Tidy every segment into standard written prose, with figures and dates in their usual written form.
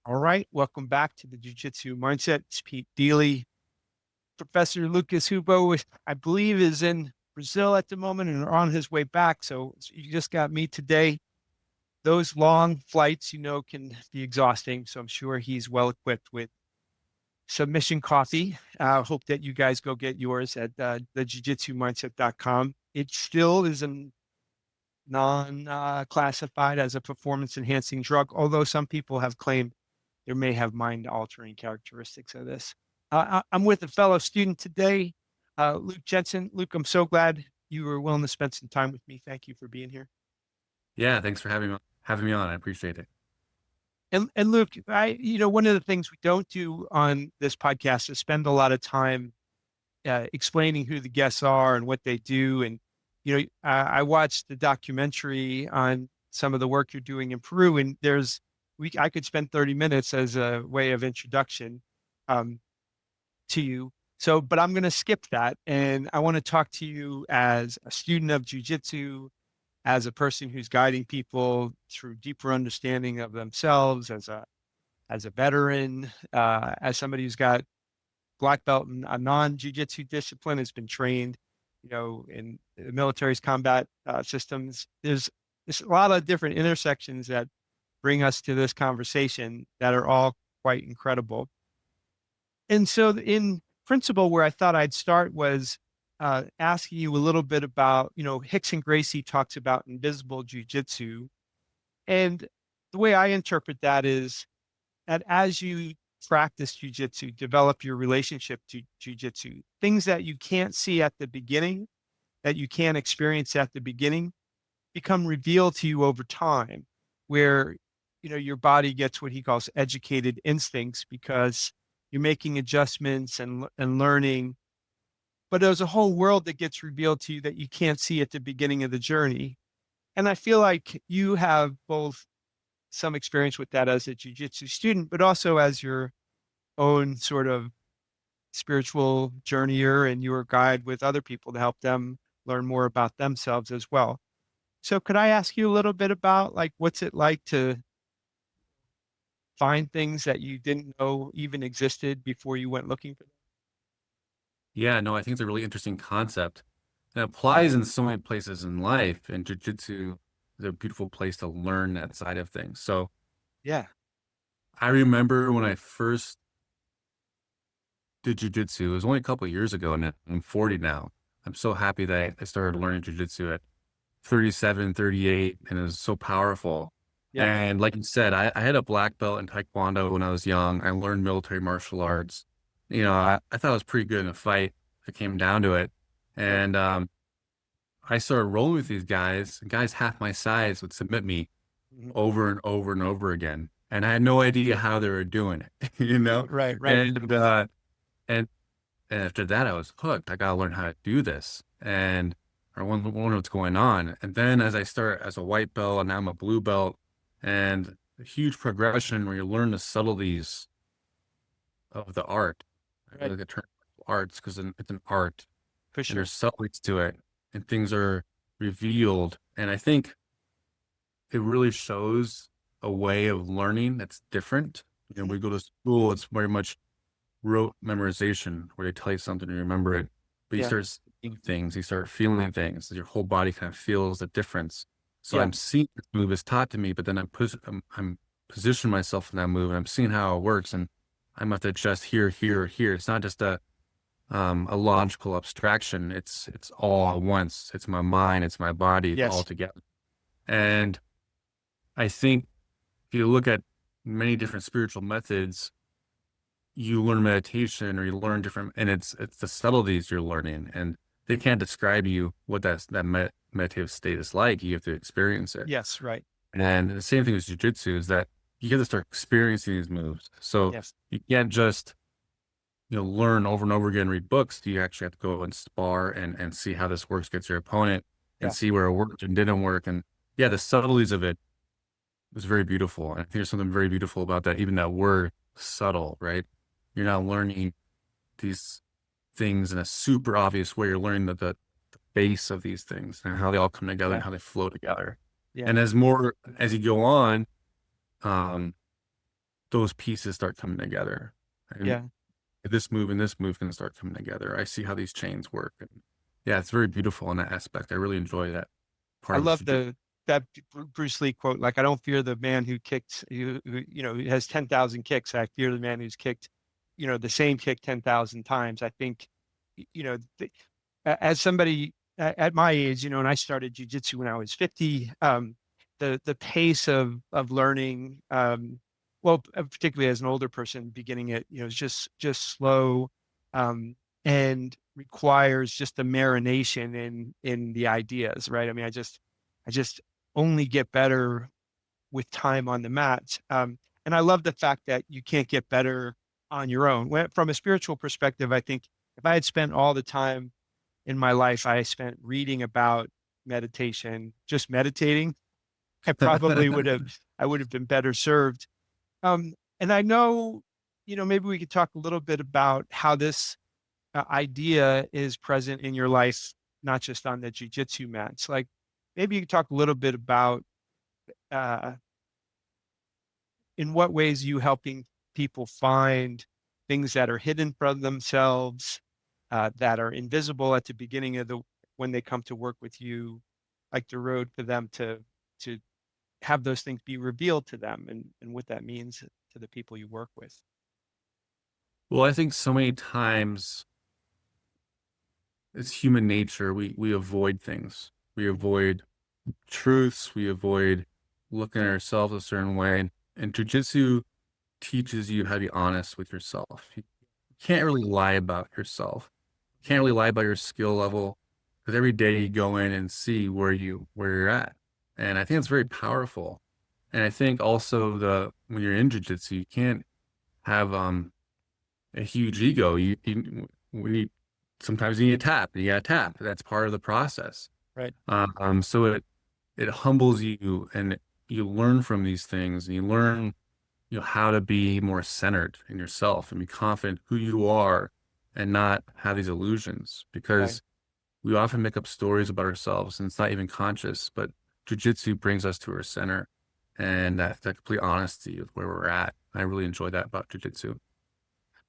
All right, welcome back to the Jiu-Jitsu Mindset. It's Pete Deley. Professor Lucas Rubbo, I believe, is in Brazil at the moment and on his way back. So you just got me today. Those long flights, can be exhausting. So I'm sure he's well equipped with submission coffee. Hope that you guys go get yours at the jiu-jitsu-mindset.com. It still is non-classified as a performance enhancing drug, although some people have claimed there may have mind altering characteristics of this. I'm with a fellow student today, Luke Jensen. Luke, I'm so glad you were willing to spend some time with me. Thank you for being here. Yeah, thanks for having me on. I appreciate it. And Luke, one of the things we don't do on this podcast is spend a lot of time explaining who the guests are and what they do. And I watched the documentary on some of the work you're doing in Peru, and I could spend 30 minutes as a way of introduction um, to you. So, but I'm going to skip that, and I want to talk to you as a student of jujitsu, as a person who's guiding people through deeper understanding of themselves, as a veteran, as somebody who's got black belt in a non-jujitsu discipline, has been trained, in the military's combat systems. There's a lot of different intersections that bring us to this conversation that are all quite incredible. And so, in principle, where I thought I'd start was asking you a little bit about, Hicks and Gracie talks about invisible jujitsu. And the way I interpret that is that as you practice jujitsu, develop your relationship to jujitsu, things that you can't see at the beginning, that you can't experience at the beginning, become revealed to you over time, where your body gets what he calls educated instincts because you're making adjustments and learning. But there's a whole world that gets revealed to you that you can't see at the beginning of the journey. And I feel like you have both some experience with that as a jujitsu student, but also as your own sort of spiritual journeyer and your guide with other people to help them learn more about themselves as well. So could I ask you a little bit about, like, what's it like to find things that you didn't know even existed before you went looking for them? Yeah, no, I think it's a really interesting concept. It applies in so many places in life, and jiu-jitsu is a beautiful place to learn that side of things. So Yeah. I remember when I first did jiu-jitsu, it was only a couple of years ago, and I'm 40 now. I'm so happy that I started learning jiu-jitsu at 37, 38, and it was so powerful. Yeah. And like you said, I had a black belt in Taekwondo when I was young. I learned military martial arts. I thought I was pretty good in a fight if it came down to it. Right. And I started rolling with these guys. And guys half my size would submit me Mhm. over and over and over again. And I had no idea how they were doing it, you know? Right. Right. And and after that, I was hooked. I gotta learn how to do this. And I wonder what's going on. And then as I start as a white belt, and now I'm a blue belt, and a huge progression where you learn the subtleties of the art. I Right. really like the term arts because it's an art For and sure. there's subtleties to it and things are revealed. And I think it really shows a way of learning that's different. Mhm. We go to school, it's very much rote memorization where they tell you something and you remember it, but you Yeah. start seeing things, you start feeling things, your whole body kind of feels the difference. So Yeah. I'm seeing this move is taught to me, but then I'm positioning myself in that move and I'm seeing how it works and I'm have to adjust here, here, here. It's not just a logical abstraction. It's all at once. It's my mind, it's my body, it's all Yes. together. And I think if you look at many different spiritual methods, you learn meditation or you learn different, and it's the subtleties you're learning, and they can't describe you what meditative state is like. You have to experience it. Yes. Right. And the same thing with jujitsu is that you have to start experiencing these moves. So Yes. you can't just learn over and over again, read books. You actually have to go and spar and see how this works against your opponent and Yeah. see where it worked and didn't work. And yeah, the subtleties of it was very beautiful. And I think there's something very beautiful about that, even that word subtle, right? You're not learning these things in a super obvious way. You're learning the base of these things and how they all come together and Yeah. how they flow together. Yeah. And as you go on, um, those pieces start coming together. And Yeah. this move and this move can start coming together. I see how these chains work. And yeah, it's very beautiful in that aspect. I really enjoy that I part of love jiu-jitsu. that Bruce Lee quote, like, I don't fear the man who kicks, who has 10,000 kicks. I fear the man who's kicked, the same kick 10,000 times. I think, as somebody at my age, and I started jujitsu when I was 50, the pace of learning, well, particularly as an older person beginning it, is just slow, and requires just a marination in the ideas, right? I mean, I just only get better with time on the mat. And I love the fact that you can't get better on your own. From a spiritual perspective, I think if I had spent all the time in my life I spent reading about meditation, just meditating, I would have been better served. And I know, maybe we could talk a little bit about how this idea is present in your life, not just on the jujitsu mats. Like, maybe you could talk a little bit about uh, in what ways you helping people find things that are hidden from themselves, that are invisible at the beginning of the when they come to work with you, like the road for them to have those things be revealed to them, and what that means to the people you work with. Well, I think so many times it's human nature. We avoid things. We avoid truths. We avoid looking at ourselves a certain way. And jujitsu teaches you how to be honest with yourself. You can't really lie about yourself. You can't really lie about your skill level because every day you go in and see where you're at. And I think it's very powerful. And I think also when you're in jujitsu, you can't have a huge ego. When you sometimes you need to tap. You got to tap. That's part of the process. Right. So it humbles you, and you learn from these things, and you learn how to be more centered in yourself and be confident who you are, and not have these illusions, Right. because we often make up stories about ourselves and it's not even conscious. But jujitsu brings us to our center, and that complete honesty with where we're at. I really enjoy that about jujitsu.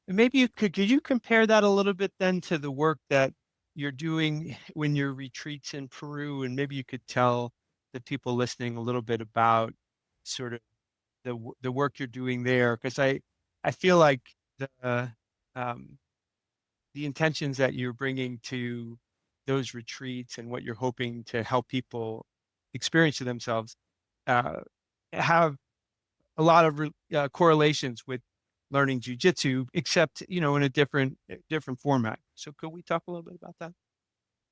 And maybe could you compare that a little bit then to the work that you're doing when your retreats in Peru, and maybe you could tell the people listening a little bit about sort of the work you're doing there, because I feel like um, the intentions that you're bringing to those retreats and what you're hoping to help people experience to themselves, uh, have a lot of correlations with learning jujitsu, except in a different format. So could we talk a little bit about that?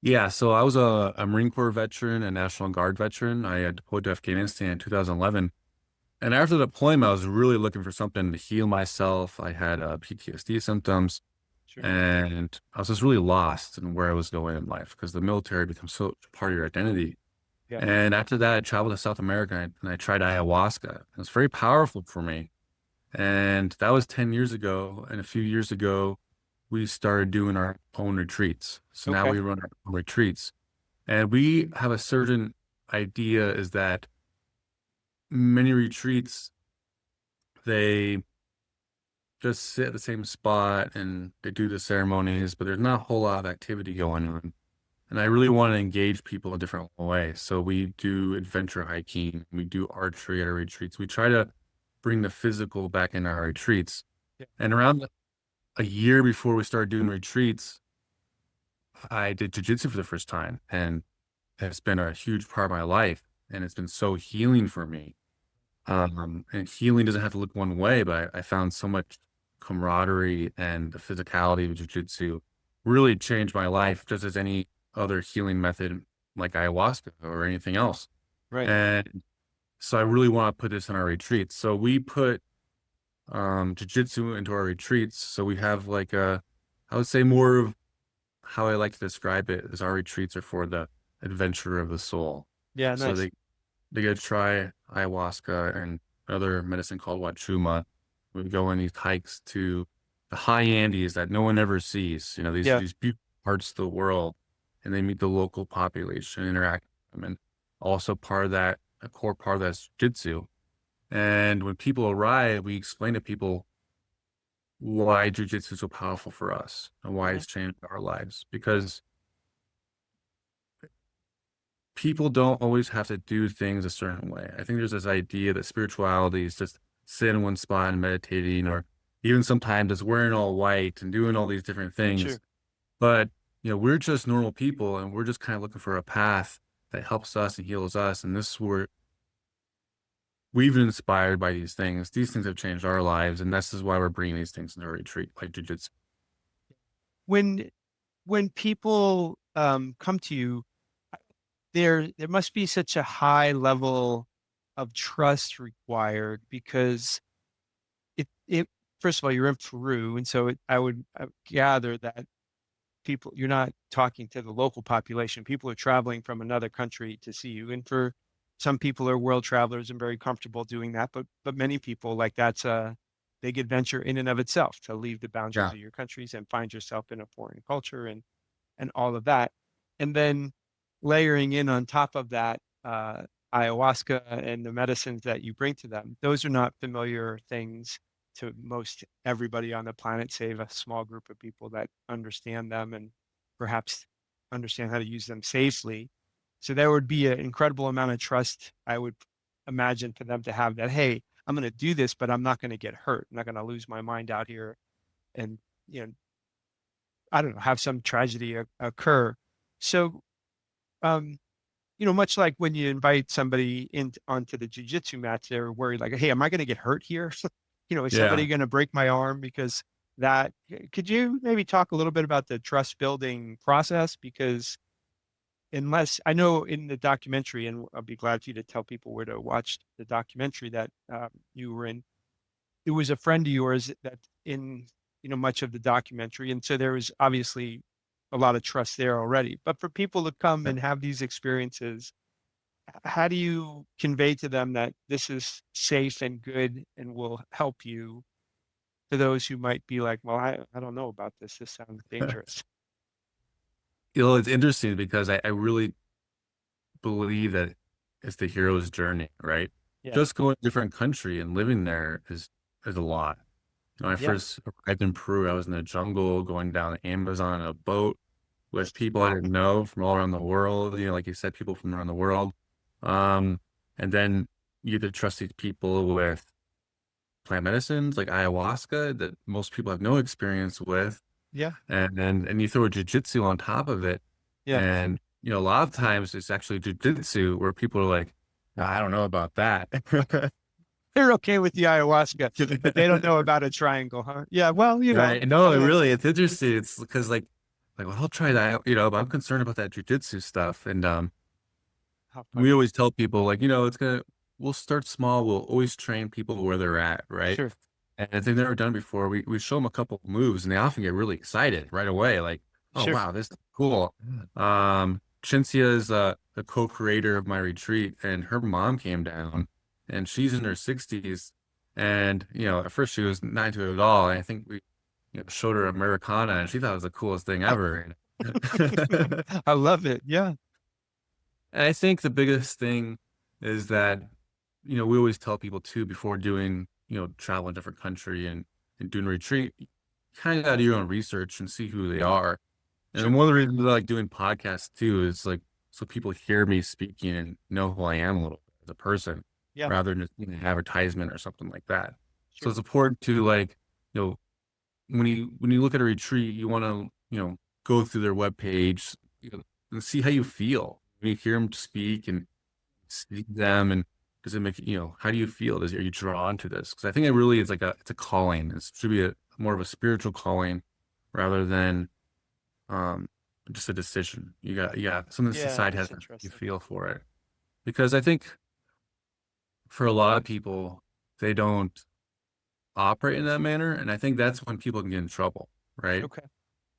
Yeah, so I was a Marine Corps veteran, a National Guard veteran. I had deployed to Afghanistan in 2011. And after the deployment, I was really looking for something to heal myself. I had PTSD symptoms, Sure. and I was just really lost in where I was going in life because the military becomes so part of your identity. Yeah. And after that, I traveled to South America, and I tried ayahuasca. It was very powerful for me. And that was 10 years ago. And a few years ago, we started doing our own retreats. So now Okay. we run our own retreats. And we have a certain idea is that many retreats, they just sit at the same spot and they do the ceremonies, but there's not a whole lot of activity going on. And I really want to engage people a different way. So we do adventure hiking, we do archery at our retreats. We try to bring the physical back in our retreats. Yeah. And around a year before we started doing retreats, I did jujitsu for the first time. And it's been a huge part of my life. And it's been so healing for me. And healing doesn't have to look one way, but I found so much camaraderie, and the physicality of jiu-jitsu really changed my life, just as any other healing method like ayahuasca or anything else. Right. And so I really want to put this in our retreats. So we put jiu-jitsu into our retreats. So we have like I would say more of how I like to describe it is our retreats are for the adventure of the soul. Yeah. So Nice. they get to try ayahuasca and another medicine called wachuma. We go on these hikes to the high Andes that no one ever sees, Yeah. these beautiful parts of the world, and they meet the local population, interact with them. And also part of that, a core part of that is jiu-jitsu. And when people arrive, we explain to people why jujitsu is so powerful for us and why Mhm. it's changed our lives. Because people don't always have to do things a certain way. I think there's this idea that spirituality is just sitting in one spot and meditating, or even sometimes it's wearing all white and doing all these different things. Sure. But, we're just normal people and we're just kind of looking for a path that helps us and heals us. And this is where we've been inspired by these things. These things have changed our lives. And this is why we're bringing these things into our retreat, like jujitsu. When people come to you, there must be such a high level of trust required because it first of all, you're in Peru, and so I would gather that people, you're not talking to the local population. People are traveling from another country to see you, and for some people are world travelers and very comfortable doing that, but many people, like, that's a big adventure in and of itself, to leave the boundaries Yeah. of your countries and find yourself in a foreign culture and all of that. And then layering in on top of that, ayahuasca and the medicines that you bring to them, those are not familiar things to most everybody on the planet, save a small group of people that understand them and perhaps understand how to use them safely. So there would be an incredible amount of trust, I would imagine, for them to have, that, hey, I'm going to do this, but I'm not going to get hurt. I'm not going to lose my mind out here and, you know, I don't know, have some tragedy occur. So, um, much like when you invite somebody in onto the jujitsu mats, they're worried, like, hey, am I going to get hurt here? Is somebody Yeah. going to break my arm because that? Could you maybe talk a little bit about the trust building process? Because unless, I know in the documentary, and I'll be glad for you to tell people where to watch the documentary that you were in, it was a friend of yours that in, much of the documentary. And so there was obviously a lot of trust there already. But for people to come and have these experiences, how do you convey to them that this is safe and good and will help you, to those who might be like, well, I don't know about this. This sounds dangerous. It's interesting because I really believe that it's the hero's journey, right? Yeah. Just going to a different country and living there is a lot. When I Yeah. first arrived in Peru, I was in the jungle going down the Amazon on a boat with people I didn't know from all around the world. Like you said, people from around the world. Um, and then you get to trust these people with plant medicines like ayahuasca that most people have no experience with. Yeah. And you throw a jujitsu on top of it. Yeah. And, a lot of times it's actually jujitsu where people are like, I don't know about that. They're okay with the ayahuasca, but they don't know about a triangle, huh? Yeah. Well, Right. No, I mean, it's interesting. It's because well, I'll try that, but I'm concerned about that jujitsu stuff. And how we funny. always tell people like, we'll start small. We'll always train people where they're at, right? Sure. And if they've never done before, we show them a couple of moves and they often get really excited right away. Like, oh Sure. wow, this is cool. Chintzia is the co-creator of my retreat, and her mom came down and she's in her 60s. And, at first she was not into it at all. And I think we showed her Americana and she thought it was the coolest thing ever. I love it. Yeah. And I think the biggest thing is that, we always tell people too before doing, travel in a different country and doing a retreat, you kind of got to do your own research and see who they are. And Sure. one of the reasons I like doing podcasts too is like so people hear me speaking and know who I am a little bit as a person Yeah. rather than just an advertisement or something like that. So Sure. it's important to like, you know, when you look at a retreat, you want to, go through their webpage, and see how you feel. When you hear them speak and see them, and does it make how do you feel? Are you drawn to this? Because I think it really is like it's a calling. It should be a more of a spiritual calling rather than um just a decision. Something Yeah. society has That's to you interesting. feel for it. Because I think for a lot of people, they don't operate in that manner, and I think that's when people can get in trouble, right? Okay.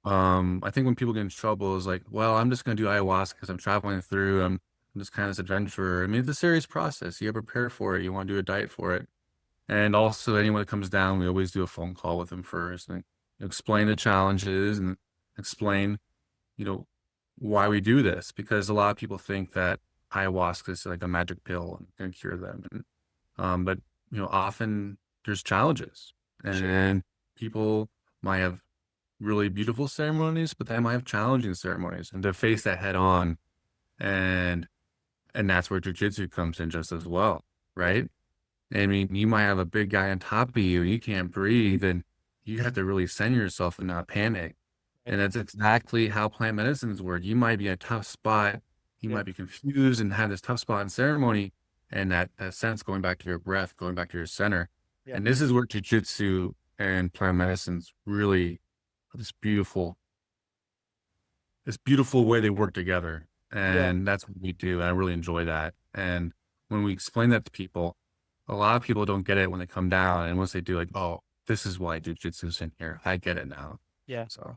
I think when people get in trouble is like, well, I'm just going to do ayahuasca because I'm traveling through. I'm just kind of this adventurer. I mean, it's a serious process. You got to prepare for it. You want to do a diet for it. And also, anyone that comes down, we always do a phone call with them first and explain the challenges and explain, you know, why we do this. Because a lot of people think that ayahuasca is like a magic pill and can cure them. But often there's challenges, Sure. and people might have really beautiful ceremonies, but they might have challenging ceremonies, and to face that head on, and that's where jujitsu comes in just as well, Yeah. right? I mean, you might have a big guy on top of you, and you can't breathe, and you have to really center yourself and not panic. Right. And that's exactly how plant medicines work. You might be in a tough spot, you Yeah. might be confused and have this tough spot in ceremony, and that sense going back to your breath, going back to your center. Yeah. And this is where jujitsu and plant medicines really this beautiful way they work together. Yeah. And that's what we do. And I really enjoy that. And when we explain that to people, a lot of people don't get it when they come down. And once they do, like, oh, this is why jujitsu's in here. I get it now. Yeah. So,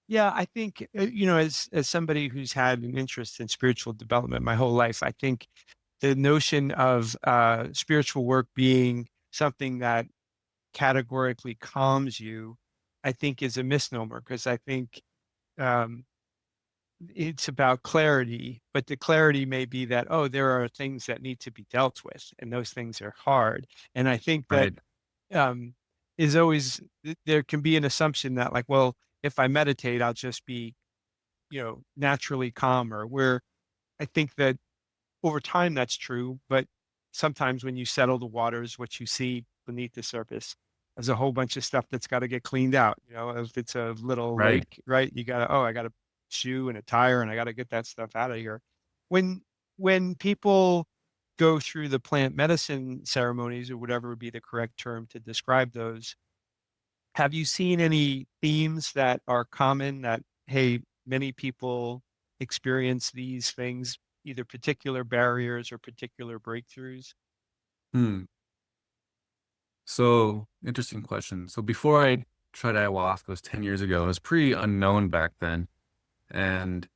Yeah, I think, as somebody who's had an interest in spiritual development my whole life, I think the notion of spiritual work being something that categorically calms you, I think is a misnomer, because I think um, it's about clarity, but the clarity may be that, oh, there are things that need to be dealt with, and those things are hard. And I think that right, um, is always, there can be an assumption that, like, well, if I meditate, I'll just be, naturally calmer, where I think that over time that's true, but sometimes when you settle the waters, what you see beneath the surface is a whole bunch of stuff that's got to get cleaned out. If it's a little right. lake, right? I got a shoe and a tire and I got to get that stuff out of here. When when people go through the plant medicine ceremonies, or whatever would be the correct term to describe those, have you seen any themes that are common that, hey, many people experience these things, either particular barriers or particular breakthroughs? Hmm. So, interesting question. So, before I tried ayahuasca, it was 10 years ago. It was pretty unknown back then. And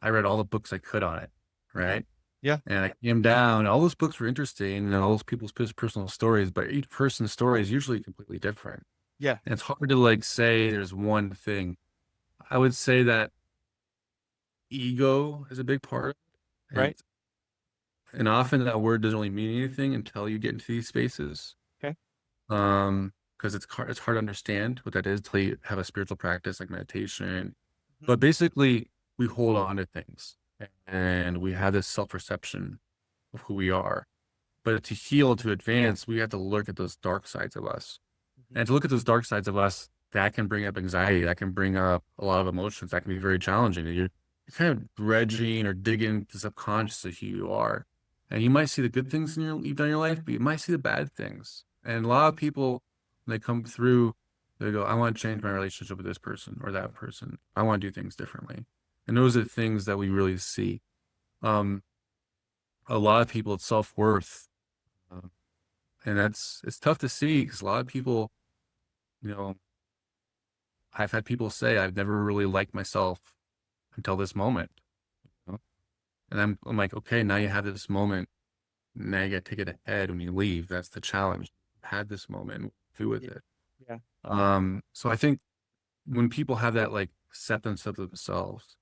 I read all the books I could on it, Hmm. right? Yeah, And I came down, all those books were interesting and all those people's personal stories, but each person's story is usually completely different. yeah, And it's hard to like say there's one thing. I would say that ego is a big part of it. right. And often that word doesn't really mean anything until you get into these spaces. Okay. Because it's hard to understand what that is until you have a spiritual practice like meditation. Mhm. But basically we hold on to things and we have this self-perception of who we are. But to heal, to advance, we have to look at those dark sides of us. Mhm. And to look at those dark sides of us, that can bring up anxiety, that can bring up a lot of emotions, that can be very challenging. You're kind of dredging or digging into the subconscious of who you are. And you might see the good things you've done in your life, but you might see the bad things. And a lot of people, when they come through, they go, I want to change my relationship with this person or that person. I want to do things differently. And those are things that we really see. Um, a lot of people, it's self-worth. uh, and it's tough to see because a lot of people, you know, I've had people say I've never really liked myself until this moment. You know? And I'm like, okay, now you have this moment. Now you got to take it ahead when you leave. That's the challenge. Had this moment, do with Yeah, it. yeah, So I think when people have that like acceptance of themselves,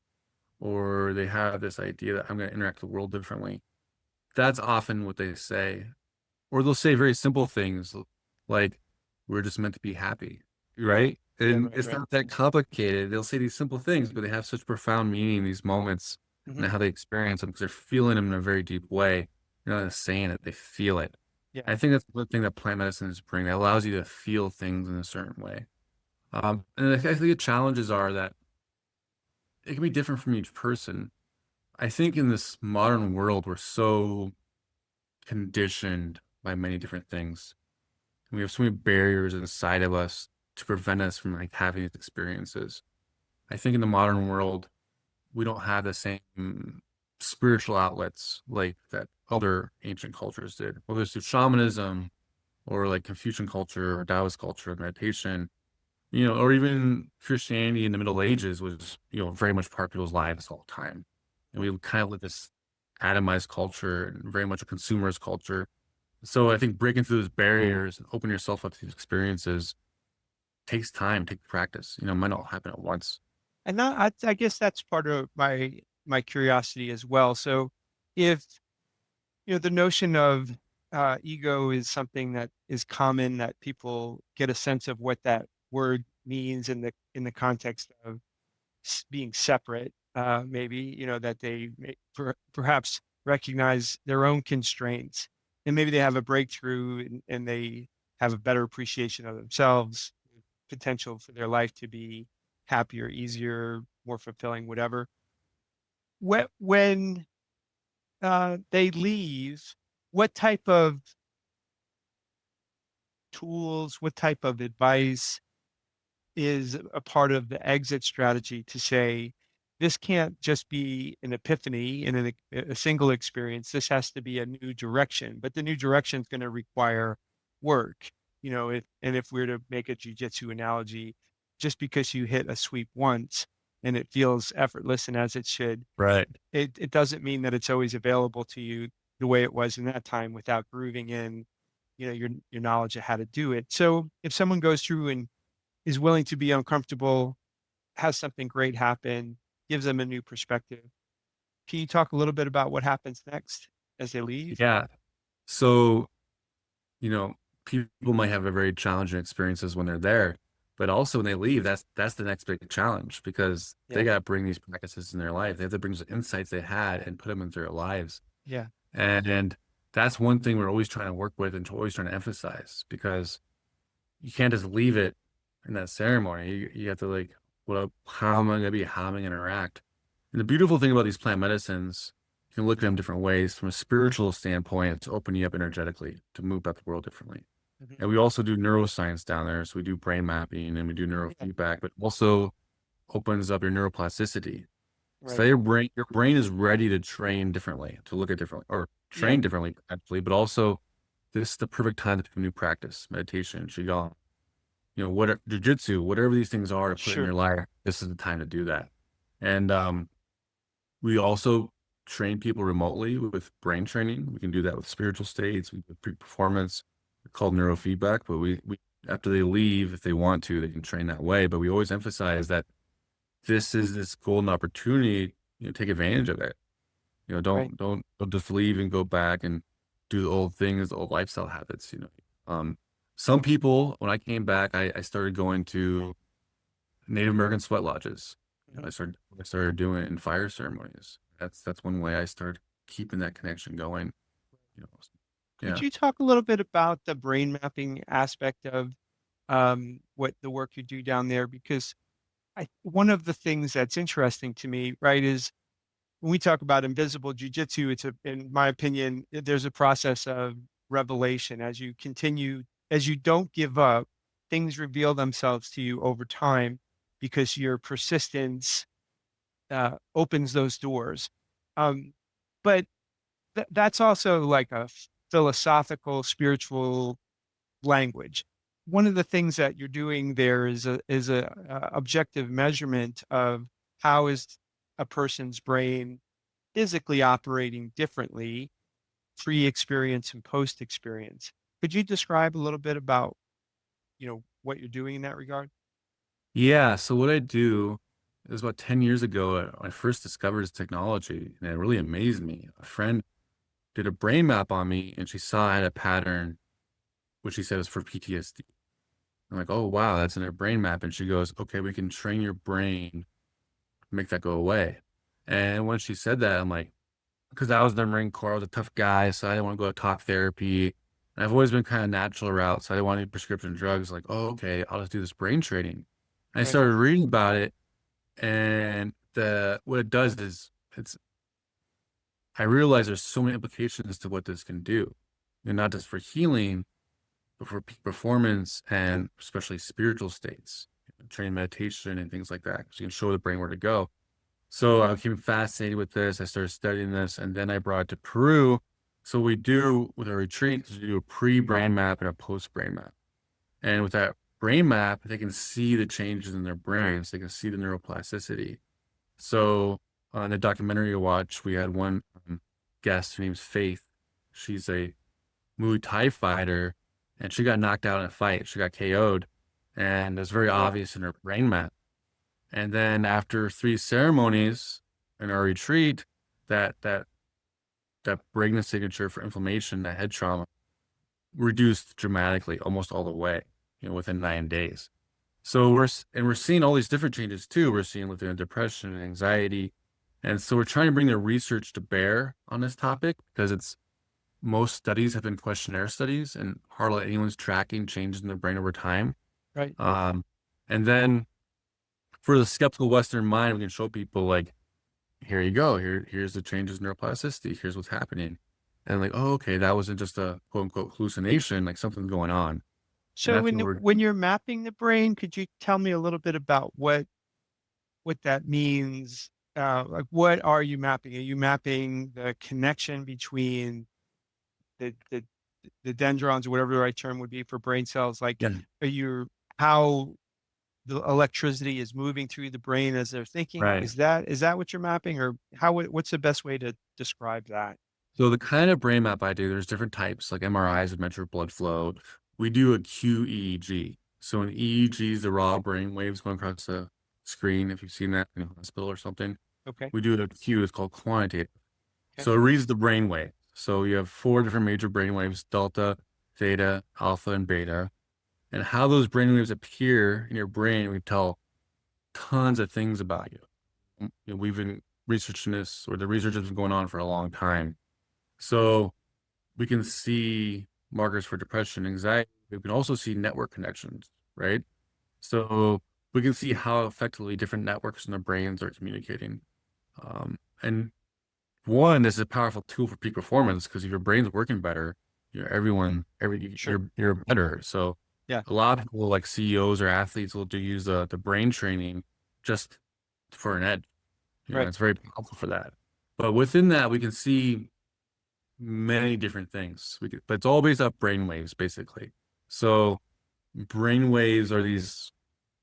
or they have this idea that I'm going to interact with the world differently, that's often what they say. Or they'll say very simple things like, we're just meant to be happy, right? yeah, And right, it's right. not that complicated. They'll say these simple things, but they have such profound meaning in these moments Hmm. and how they experience them because they're feeling them in a very deep way. They're not just saying it, they feel it. Yeah, I think that's the thing that plant medicines bring that allows you to feel things in a certain way. And I think the challenges are that it can be different from each person. I think in this modern world, we're so conditioned by many different things. We have so many barriers inside of us to prevent us from like having these experiences. I think in the modern world, we don't have the same spiritual outlets like that other ancient cultures did, whether it's through shamanism or like Confucian culture or Taoist culture, meditation, or even Christianity in the Middle Ages was, very much part of people's lives all the time. And we kind of live this atomized culture and very much a consumerist culture. So I think breaking through those barriers and open yourself up to these experiences takes time, takes practice. It might not happen at once. and I guess that's part of my curiosity as well. So, if the notion of ego is something that is common, that people get a sense of what that word means in the context of being separate. Maybe, that they perhaps recognize their own constraints, and maybe they have a breakthrough, and they have a better appreciation of themselves, potential for their life to be happier, easier, more fulfilling, whatever. When they leave, what type of tools, what type of advice is a part of the exit strategy to say, this can't just be an epiphany in a single experience. This has to be a new direction, but the new direction is going to require work. If we're to make a jujitsu analogy, just because you hit a sweep once and it feels effortless and as it should, Right. it doesn't mean that it's always available to you the way it was in that time without grooving in, your knowledge of how to do it. So if someone goes through and is willing to be uncomfortable, has something great happen, gives them a new perspective. Can you talk a little bit about what happens next as they leave? Yeah. So, you know, people might have a very challenging experiences when they're there, but also when they leave, that's the next big challenge because they Yeah. got to bring these practices in their life. They have to bring the insights they had and put them into their lives. Yeah. And that's one thing we're always trying to work with and always trying to emphasize because you can't just leave it in that ceremony. You have to like, how am I going to be? How am I going to interact? And the beautiful thing about these plant medicines, you can look at them different ways from a spiritual standpoint to open you up energetically to move about the world differently. Mhm. And we also do neuroscience down there. So we do brain mapping and we do Yeah. neurofeedback, but also opens up your neuroplasticity. So Right. your brain is ready to train differently, to look at differently or Yeah. train differently, actually, but also this is the perfect time to do new practice, meditation, qigong, what jujitsu, whatever these things are to put in Sure. your life. This is the time to do that. And we also train people remotely with brain training. We can do that with spiritual states, we do pre-performance called neurofeedback, but we after they leave, if they want to, they can train that way. But we always emphasize that this is this golden opportunity, take advantage of it. Right. Don't just leave and go back and do the old things, the old lifestyle habits. Some people, when I came back, I started going to Native American sweat lodges. Mhm. I started doing it in fire ceremonies. That's one way I started keeping that connection going. You know, Could yeah. you talk a little bit about the brain mapping aspect of what the work you do down there? Because one of the things that's interesting to me, right, is when we talk about invisible jujitsu, in my opinion, there's a process of revelation as you continue, as you don't give up, things reveal themselves to you over time because your persistence opens those doors. Um, but that's also like a philosophical, spiritual language. One of the things that you're doing there is a objective measurement of how is a person's brain physically operating differently pre-experience and post-experience. Could you describe a little bit about, what you're doing in that regard? Yeah. So what I do is about 10 years ago, I first discovered this technology and it really amazed me. A friend did a brain map on me and she saw I had a pattern, which she said was for PTSD. I'm like, oh, wow, that's in her brain map. And she goes, okay, we can train your brain, make that go away. And when she said that, I'm like, because I was in the Marine Corps, I was a tough guy, so I didn't want to go to talk therapy. And I've always been kind of natural route, so I didn't want any prescription drugs. Like, oh, okay, I'll just do this brain training. And I Right. started reading about it, and the what it does is it's I realize there's so many implications to what this can do, and not just for healing, but for peak performance and especially spiritual states, training meditation and things like that. So you can show the brain where to go. So I became fascinated with this. I started studying this, and then I brought it to Peru. So we do with a retreat is we do a pre-brain map and a post-brain map. And with that brain map, they can see the changes in their brains. They can see the neuroplasticity. So on the documentary you watch, we had one guest. Her name's Faith. She's a Muay Thai fighter, and she got knocked out in a fight. She got KO'd, and it's very obvious in her brain map. And then after 3 ceremonies in our retreat, that that breaking the signature for inflammation, that head trauma. reduced dramatically almost all the way, within 9 days. So we're seeing all these different changes too. We're seeing within depression and anxiety. And so we're trying to bring the research to bear on this topic because most studies have been questionnaire studies and hardly anyone's tracking changes in the brain over time. Right. And then for the skeptical Western mind, we can show people like, here you go. Here's the changes in neuroplasticity. Here's what's happening. And like, oh, okay, that wasn't just a quote unquote hallucination, like something's going on. And So that's what we're, when you're mapping the brain, could you tell me a little bit about what that means? Like, what are you mapping? Are you mapping the connection between the the the dendrons, or whatever the right term would be for brain cells? Like, yeah, are you how the electricity is moving through the brain as they're thinking? right. Is that what you're mapping, or what's the best way to describe that? So the kind of brain map I do, there's different types, like MRIs would measure blood flow. We do a QEEG. So an EEG is the raw brain waves going across the screen. If you've seen that in a hospital or something, Okay. we do it at Q. It's called quantitative. Okay. So it reads the brain wave. So you have four different major brain waves: delta, theta, alpha, and beta. And how those brain waves appear in your brain, we tell tons of things about you. We've been researching this, or the research has been going on for a long time. So we can see markers for depression, anxiety. We can also see network connections, right? So we can see how effectively different networks in the brains are communicating. And one, this is a powerful tool for peak performance because if your brain's working better, Sure. you're better. So Yeah. a lot of people like CEOs or athletes will use the brain training just for an edge. Right. It's very helpful for that. But within that, we can see many different things. But it's all based off brain waves, basically. So brain waves are these.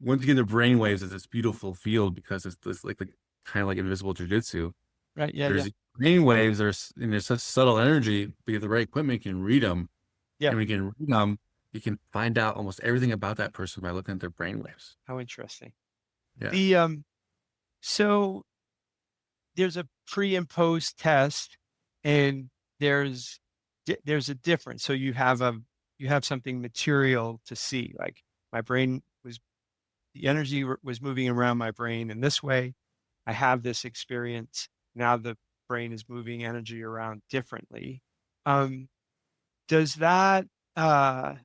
Once you get into brain waves, it's this beautiful field because it's this like kind of like invisible jujitsu. Right. Yeah. There's Yeah. these brain waves. And there's such subtle energy. But with the right equipment, you can read them, Yeah. and we can read them. You can find out almost everything about that person by looking at their brain waves. How interesting. Yeah. The so there's a pre and post test, and there's a difference. So you have something material to see. Like, my brain was the energy was moving around my brain in this way. I have this experience. Now the brain is moving energy around differently. Um, does that uh,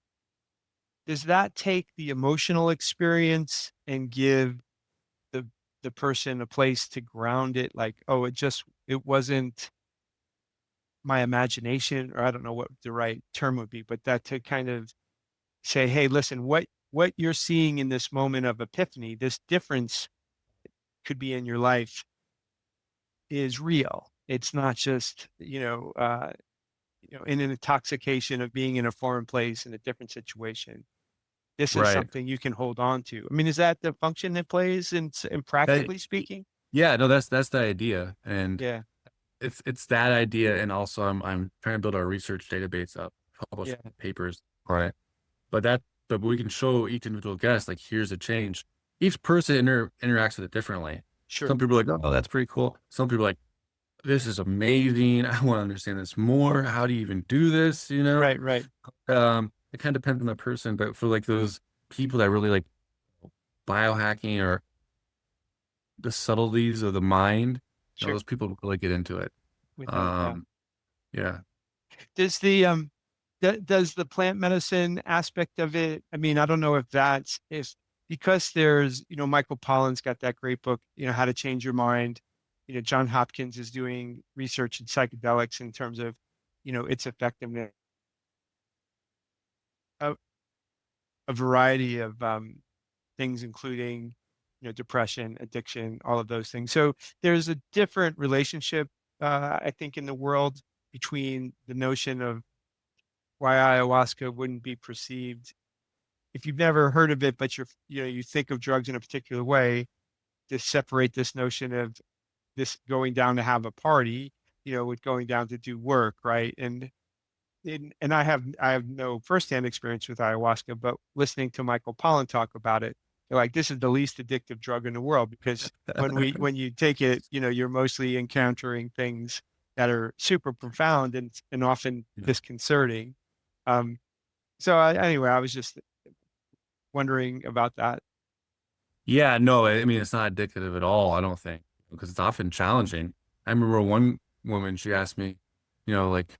does that take the emotional experience and give the the person a place to ground it? Like, oh, it wasn't my imagination, or I don't know what the right term would be, but that to kind of say, hey, listen, what you're seeing in this moment of epiphany, this difference could be in your life, is real. It's not just, in an intoxication of being in a foreign place in a different situation. This is Right. something you can hold on to. I mean, is that the function it plays in That, practically speaking? yeah. No, that's the idea, and Yeah. it's that idea, and also I'm trying to build our research database up, publish Yeah. papers on it. But we can show each individual guest like here's a change. Each person interacts with it differently. Sure. Some people are like, oh, that's pretty cool. Some people are like, this is amazing. I want to understand this more. How do you even do this? Right. Right. It kind of depends on the person, but for like those people that really like biohacking or the subtleties of the mind, Sure. those people really get into it. Without a doubt. Um, yeah. Does does the plant medicine aspect of it, I mean, I don't know if that's if because there's, Michael Pollan's got that great book, How to Change Your Mind. John Hopkins is doing research in psychedelics in terms of, its effectiveness, a, a variety of things, including, depression, addiction, all of those things. So there's a different relationship, I think, in the world between the notion of why ayahuasca wouldn't be perceived, if you've never heard of it, but you think of drugs in a particular way, to separate this notion of this going down to have a party, with going down to do work, right? And I have no firsthand experience with ayahuasca, but listening to Michael Pollan talk about it, they're like, this is the least addictive drug in the world, because when you take it, you're mostly encountering things that are super profound and often disconcerting. Um, So anyway, I was just wondering about that. Yeah, no, I mean, it's not addictive at all, I don't think, because it's often challenging. I remember one woman, she asked me, like,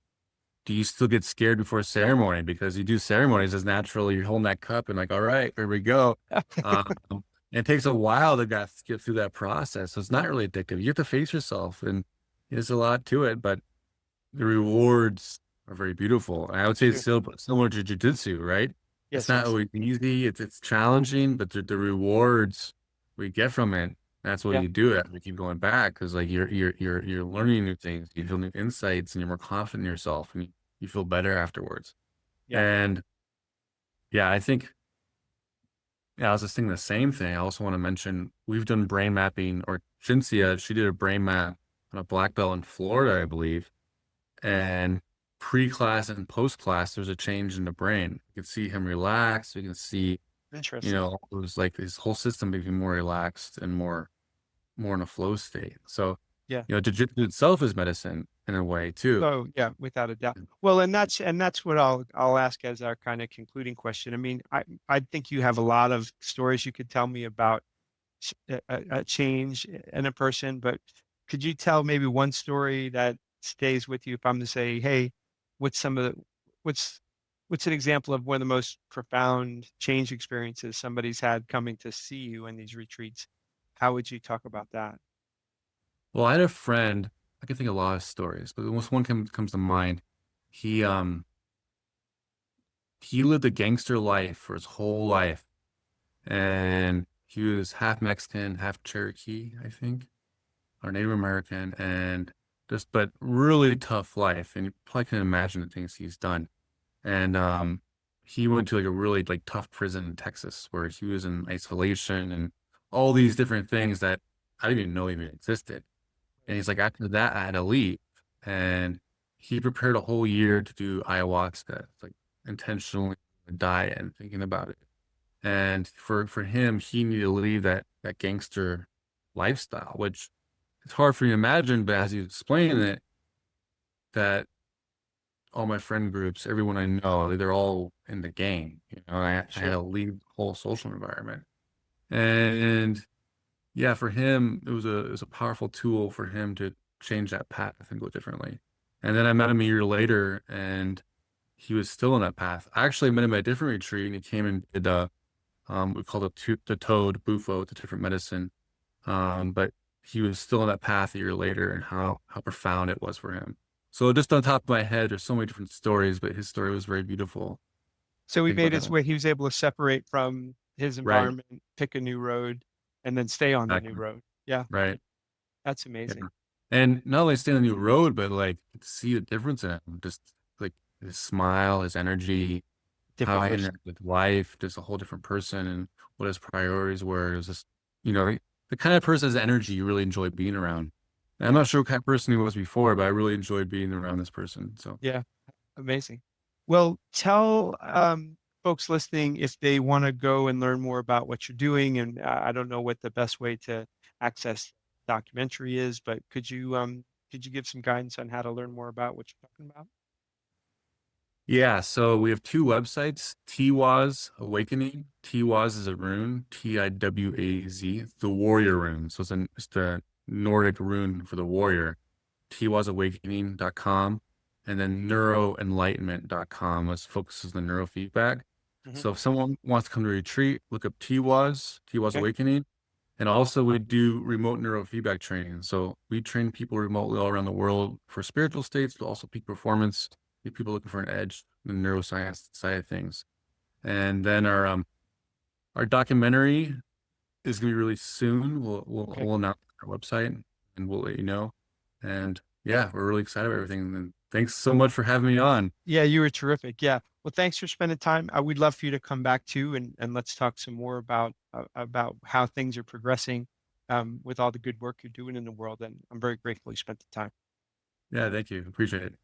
do you still get scared before ceremony? Because you do ceremonies as naturally, you're holding that cup and like, all right, here we go. And it takes a while to get through that process. So it's not really addictive. You have to face yourself, and there's a lot to it, but the rewards are very beautiful. And I would say it's Sure. still similar to jiu-jitsu, right? It's Yes, not yes. always easy. It's challenging, but the rewards we get from it, that's what Yeah, you do it. We keep going back because like you're learning new things, you feel new insights, and you're more confident in yourself, and you feel better afterwards. yeah. And yeah, I think yeah, I was just thinking the same thing. I also want to mention we've done brain mapping, or Cinzia, she did a brain map on a black belt in Florida, I believe. And pre-class and post-class, there's a change in the brain. You can see him relax. You can see, Interesting. it was like his whole system became more relaxed and more in a flow state. So, Yeah. jiu-jitsu itself is medicine in a way too. Oh, yeah, without a doubt. Well, and that's what I'll ask as our kind of concluding question. I mean, I think you have a lot of stories you could tell me about a change in a person, but could you tell maybe one story that stays with you if I'm to say, hey, what's some of the what's what's an example of one of the most profound change experiences somebody's had coming to see you in these retreats? How would you talk about that? Well, I had a friend, I can think of a lot of stories, but the most one comes to mind. He he lived a gangster life for his whole life. And he was half Mexican, half Cherokee, I think, or Native American, and just but really tough life. And you probably can imagine the things he's done. And he went to like a really like tough prison in Texas where he was in isolation and all these different things that I didn't even know even existed. And he's like, after that, I had to leave. And he prepared a whole year to do ayahuasca, like intentionally diet and thinking about it. And for him, he needed to leave that gangster lifestyle, which it's hard for you to imagine, but as you explain it, that all my friend groups, everyone I know, they're all in the game. I had Sure. to leave the whole social environment. And yeah, for him, it was a powerful tool for him to change that path and go differently. And then I met him a year later, and he was still on that path. I actually met him at a different retreat, and he came and did we called it the toad bufo. It's a different medicine. But he was still on that path a year later, and how profound it was for him. So just on top of my head, there's so many different stories, but his story was very beautiful. So he Think made about his that. way, he was able to separate from his Right. environment, pick a new road, and then stay on the new Exactly. road. Yeah, Right. that's Yeah. amazing. And not only stay on the new road, but like see the difference in him. Just like his smile, his energy, how Different he person. interacted with life, just a whole different person, and what his priorities were. It was just, the kind of person's energy you really enjoy being around. And I'm Yeah, not sure what kind of person he was before, but I really enjoyed being around this person. So yeah, amazing. Well, tell folks listening if they want to go and learn more about what you're doing, and I don't know what the best way to access documentary is, but could you give some guidance on how to learn more about what you're talking about? yeah, so we have two websites, Tiwaz Awakening. Tiwaz is a rune, Tiwaz. It's the warrior rune. So it's the Nordic rune for the warrior. Tiwazawakening.com, and then neuroenlightenment.com, which focuses on neurofeedback. Hmm. So if someone wants to come to a retreat, look up Tiwaz Okay. Awakening. And also we do remote neurofeedback training. So we train people remotely all around the world for spiritual states, but also peak performance, people looking for an edge in the neuroscience side of things. And then our documentary is going to be released soon. Okay. We'll announce our website and we'll let you know. And yeah, we're really excited about everything. And thanks so much for having me on. Yeah, you were terrific. Yeah. Well, thanks for spending time. We'd love for you to come back too, and let's talk some more about how things are progressing with all the good work you're doing in the world. And I'm very grateful you spent the time. Yeah, thank you. Appreciate it.